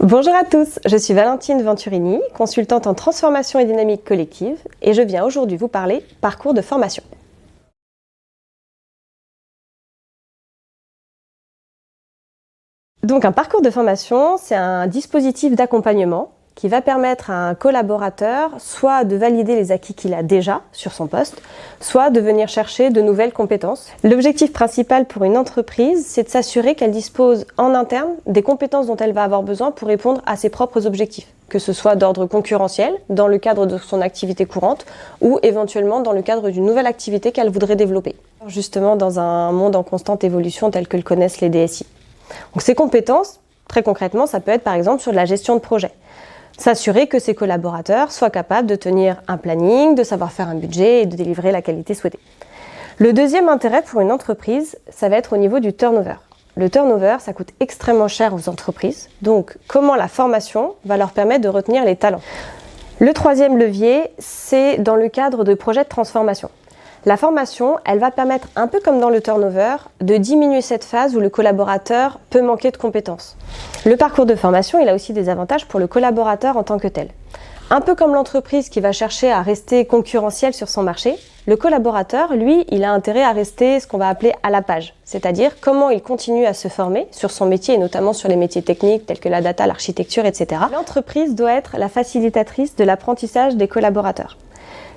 Bonjour à tous, je suis Valentine Venturini, consultante en transformation et dynamique collective et je viens aujourd'hui vous parler parcours de formation. Donc un parcours de formation, c'est un dispositif d'accompagnement qui va permettre à un collaborateur soit de valider les acquis qu'il a déjà sur son poste, soit de venir chercher de nouvelles compétences. L'objectif principal pour une entreprise, c'est de s'assurer qu'elle dispose en interne des compétences dont elle va avoir besoin pour répondre à ses propres objectifs, que ce soit d'ordre concurrentiel, dans le cadre de son activité courante, ou éventuellement dans le cadre d'une nouvelle activité qu'elle voudrait développer. Justement dans un monde en constante évolution tel que le connaissent les DSI. Donc ces compétences, très concrètement, ça peut être par exemple sur de la gestion de projet. S'assurer que ses collaborateurs soient capables de tenir un planning, de savoir faire un budget et de délivrer la qualité souhaitée. Le deuxième intérêt pour une entreprise, ça va être au niveau du turnover. Le turnover, ça coûte extrêmement cher aux entreprises, donc comment la formation va leur permettre de retenir les talents. Le troisième levier, c'est dans le cadre de projets de transformation. La formation, elle va permettre, un peu comme dans le turnover, de diminuer cette phase où le collaborateur peut manquer de compétences. Le parcours de formation, il a aussi des avantages pour le collaborateur en tant que tel. Un peu comme l'entreprise qui va chercher à rester concurrentielle sur son marché, le collaborateur, lui, il a intérêt à rester ce qu'on va appeler à la page, c'est-à-dire comment il continue à se former sur son métier et notamment sur les métiers techniques tels que la data, l'architecture, etc. L'entreprise doit être la facilitatrice de l'apprentissage des collaborateurs.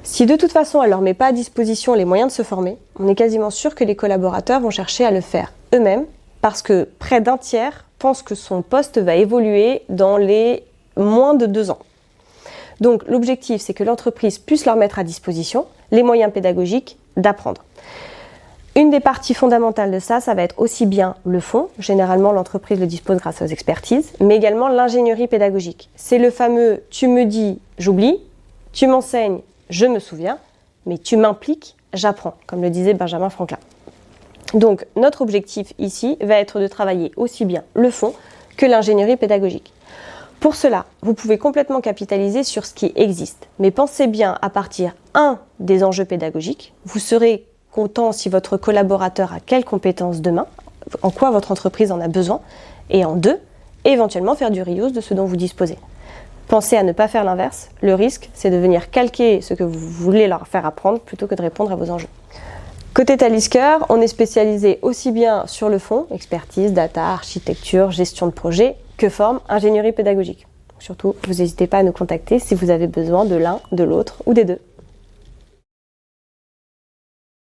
Si de toute façon elle ne leur met pas à disposition les moyens de se former, on est quasiment sûr que les collaborateurs vont chercher à le faire eux-mêmes parce que près d'un tiers pense que son poste va évoluer dans les moins de 2 ans. Donc l'objectif, c'est que l'entreprise puisse leur mettre à disposition les moyens pédagogiques d'apprendre. Une des parties fondamentales de ça, ça va être aussi bien le fond, généralement l'entreprise le dispose grâce aux expertises, mais également l'ingénierie pédagogique. C'est le fameux « tu me dis, j'oublie », « tu m'enseignes, je me souviens », mais « tu m'impliques, j'apprends », comme le disait Benjamin Franklin. Donc notre objectif ici va être de travailler aussi bien le fond que l'ingénierie pédagogique. Pour cela, vous pouvez complètement capitaliser sur ce qui existe, mais pensez bien à partir des enjeux pédagogiques. Vous serez content si votre collaborateur a quelles compétences demain, en quoi votre entreprise en a besoin, et en 2, éventuellement faire du reuse de ce dont vous disposez. Pensez à ne pas faire l'inverse. Le risque, c'est de venir calquer ce que vous voulez leur faire apprendre plutôt que de répondre à vos enjeux. Côté Talisker, on est spécialisé aussi bien sur le fond, expertise, data, architecture, gestion de projet, que forme, ingénierie pédagogique. Surtout, vous n'hésitez pas à nous contacter si vous avez besoin de l'un, de l'autre ou des deux.